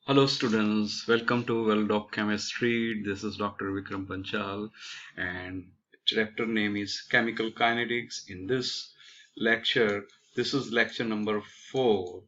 Hello students, welcome to World of Chemistry. This is Dr. Vikram Panchal and chapter name is Chemical Kinetics. In this lecture, this is lecture number 4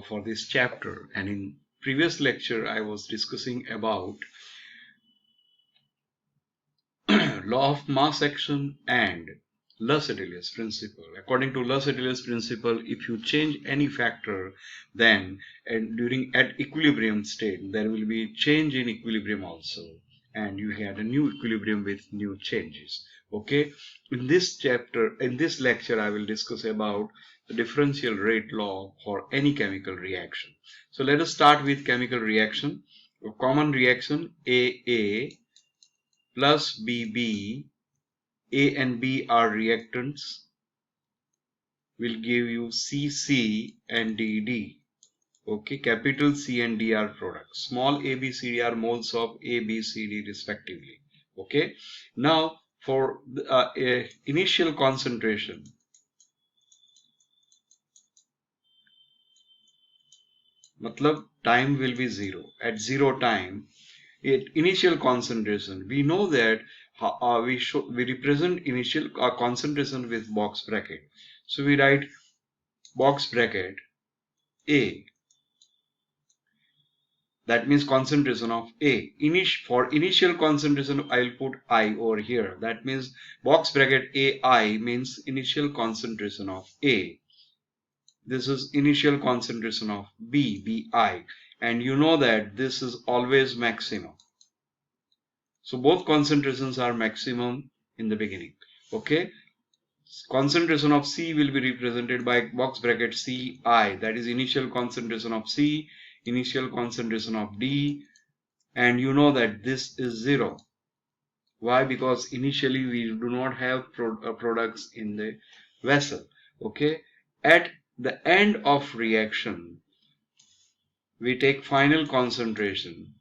for this chapter, and in previous lecture I was discussing about law of mass action and Le-Chatelier's principle. According to Le-Chatelier's principle, if you change any factor, then at equilibrium state, there will be change in equilibrium also, and you had a new equilibrium with new changes. Okay, in this lecture, I will discuss about the differential rate law for any chemical reaction. So let us start with chemical reaction. A common reaction AA plus BB. A and B are reactants, will give you CC and DD. Okay, capital C and D are products. Small a, b, c, d are moles of A, B, C, D respectively. Okay, now for the initial concentration, matlab time will be 0. At 0 time, initial concentration, we know that we represent initial concentration with box bracket. So we write box bracket A, that means concentration of A. For initial concentration, I'll put I over here. That means box bracket AI means initial concentration of A. This is initial concentration of B, Bi. And you know that this is always maximum. So both concentrations are maximum in the beginning. Okay. Concentration of C will be represented by box bracket Ci, that is initial concentration of C, initial concentration of D, and you know that this is 0. Why? Because initially we do not have products in the vessel. Okay, at the end of reaction we take final concentration.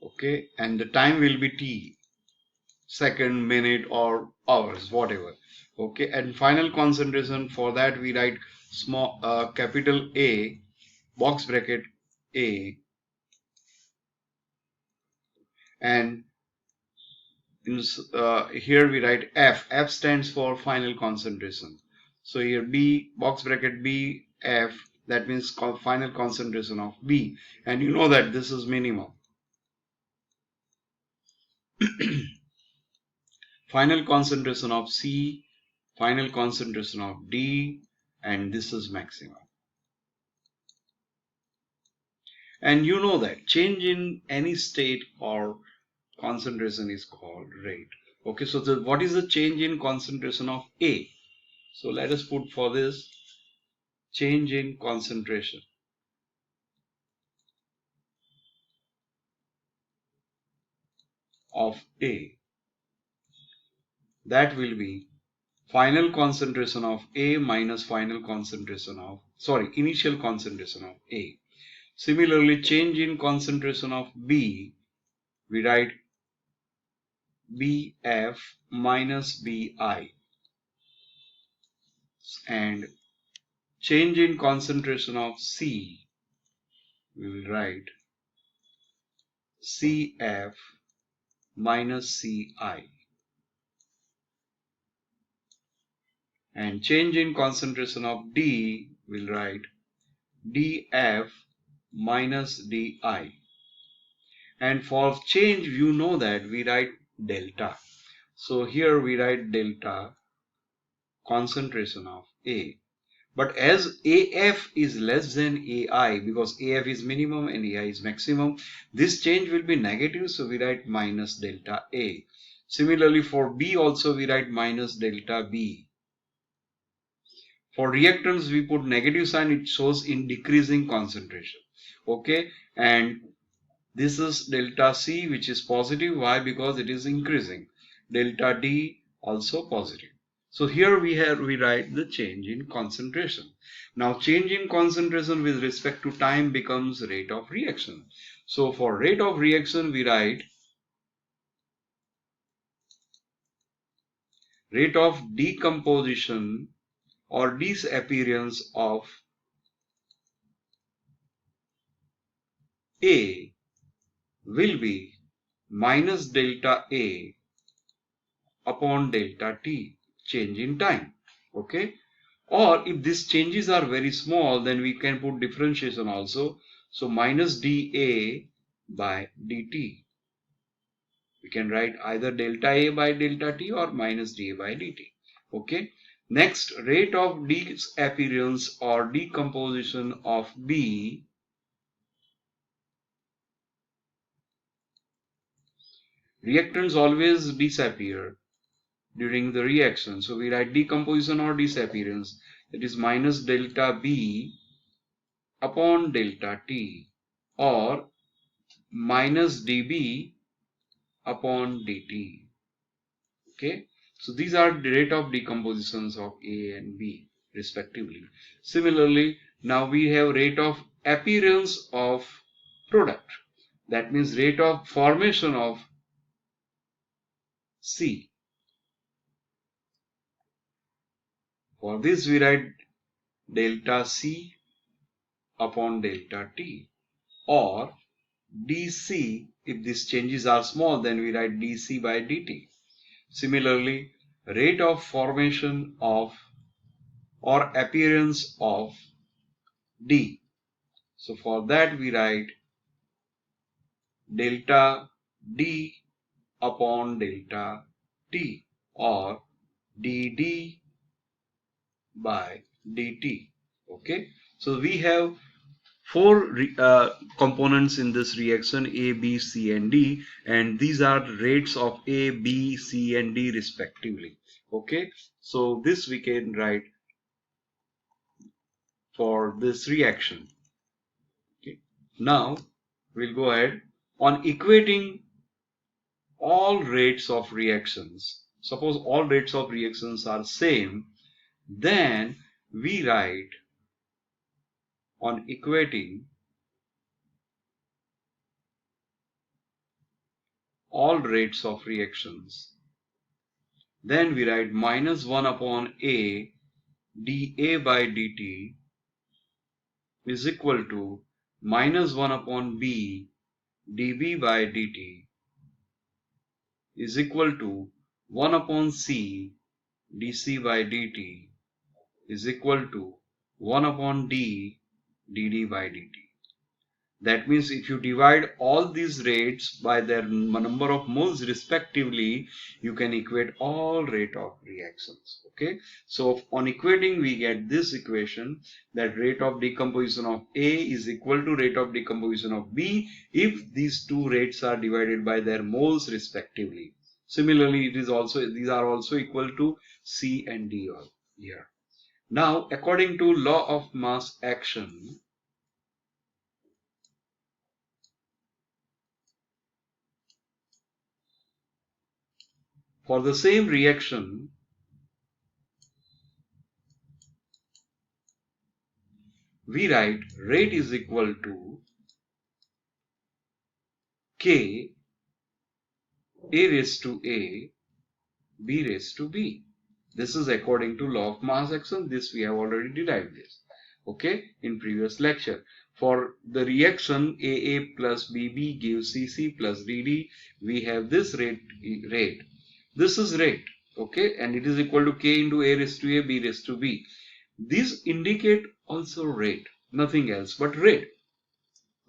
Okay, and the time will be T, second, minute or hours, whatever. Okay, and final concentration, for that we write small capital A, box bracket A, and here we write F. F stands for final concentration. So here B, box bracket B, F, that means final concentration of B, and you know that this is minimum. Final concentration of C, final concentration of D, and this is maximum. And you know that change in any state or concentration is called rate. Okay, so what is the change in concentration of A? So let us put for this change in concentration of A. That will be final concentration of A minus final concentration of, initial concentration of A. Similarly, change in concentration of B, we write BF minus BI. And change in concentration of C, we will write CF minus CI. And change in concentration of D, we'll write DF minus DI. And for change, you know that we write delta. So here we write delta concentration of A. But as AF is less than AI, because AF is minimum and AI is maximum, this change will be negative, so we write minus delta A. Similarly, for B also we write minus delta B. For reactants, we put negative sign, it shows in decreasing concentration. Okay, and this is delta C, which is positive. Why? Because it is increasing. Delta D also positive. So here we write the change in concentration. Now change in concentration with respect to time becomes rate of reaction. So for rate of reaction we write rate of decomposition or disappearance of A will be minus delta A upon delta t, change in time. Okay, or if these changes are very small, then we can put differentiation also. So minus dA by dt. We can write either delta A by delta t or minus dA by dt. Okay. Next, rate of disappearance or decomposition of B. Reactants always disappear during the reaction. So we write decomposition or disappearance. That is minus delta B upon delta T, or minus dB upon dt. Okay. So these are the rate of decompositions of A and B respectively. Similarly, now we have rate of appearance of product. That means rate of formation of C. For this we write delta C upon delta T, or dC. If these changes are small, then we write dC by dt. Similarly, rate of formation of or appearance of D. So for that we write delta D upon delta T, or dd by dt. Okay, so we have four components in this reaction: A, B, C and D, and these are rates of A, B, C and D respectively. Okay, so this we can write for this reaction. Okay, now we'll go ahead on equating all rates of reactions. Suppose all rates of reactions are same, then we write on equating all rates of reactions. Then we write minus 1 upon A dA by dt is equal to minus 1 upon B dB by dt is equal to 1 upon C dC by dt is equal to 1 upon D dd by dt. That means if you divide all these rates by their number of moles respectively, you can equate all rate of reactions. Okay, so on equating we get this equation, that rate of decomposition of A is equal to rate of decomposition of B if these two rates are divided by their moles respectively. Similarly, these are also equal to C and D here. Now, according to law of mass action, for the same reaction, we write rate is equal to K A raised to A B raised to B. This is according to law of mass action. This we have already derived this. Okay, in previous lecture. For the reaction AA plus BB gives CC plus DD, we have this rate. This is rate. Okay, and it is equal to K into A raised to A B raised to B. These indicate also rate, nothing else but rate.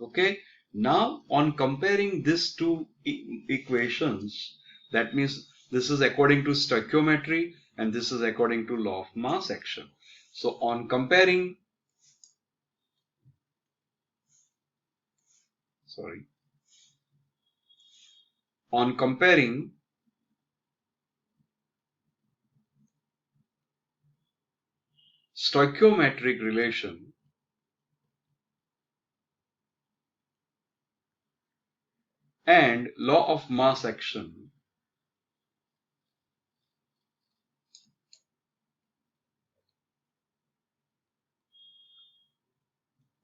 Okay, now on comparing these two equations, that means this is according to stoichiometry and this is according to law of mass action. So on comparing, on comparing stoichiometric relation and law of mass action,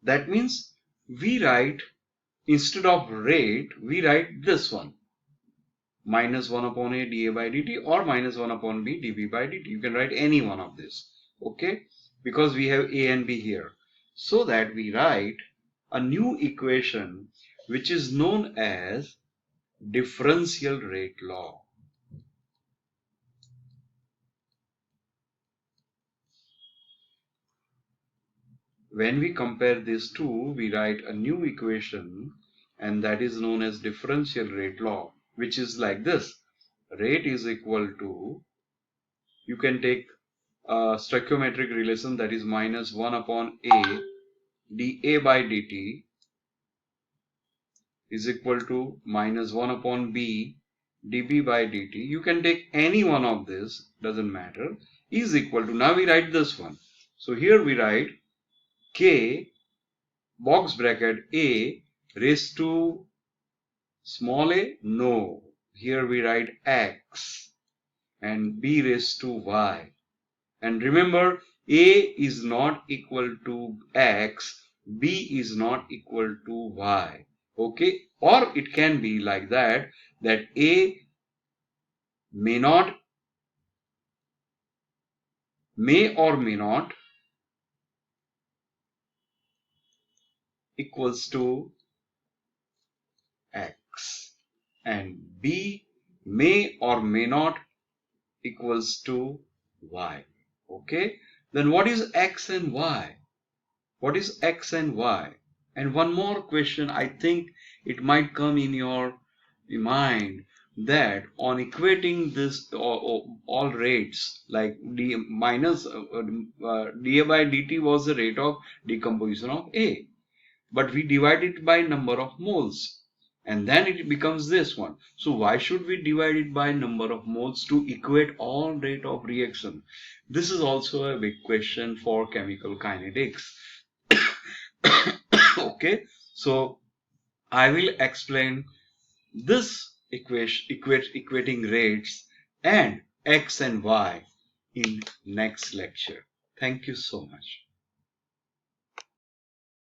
that means we write, instead of rate, we write this one, minus 1 upon A dA by dt or minus 1 upon B dB by dt. You can write any one of this. okay, because we have A and B here. So that we write a new equation which is known as differential rate law. When we compare these two, we write a new equation, and that is known as differential rate law, which is like this. Rate is equal to, you can take a stoichiometric relation, that is minus 1 upon A dA by dt is equal to minus 1 upon B dB by dt. You can take any one of this, doesn't matter, is equal to, now we write this one. So here we write K box bracket A raised to small a, no, here we write X, and B raised to Y. And remember, A is not equal to X, B is not equal to Y. Okay, or it can be like that, that A may or may not equals to X, and B may or may not equals to Y. Okay, then what is X and Y? What is X and Y? And one more question, I think it might come in your mind, that on equating this all rates, like d minus dA by dt was the rate of decomposition of A, but we divide it by number of moles, and then it becomes this one. So why should we divide it by number of moles to equate all rate of reaction? This is also a big question for chemical kinetics. Okay, so I will explain this equating rates and X and Y in next lecture. Thank you so much.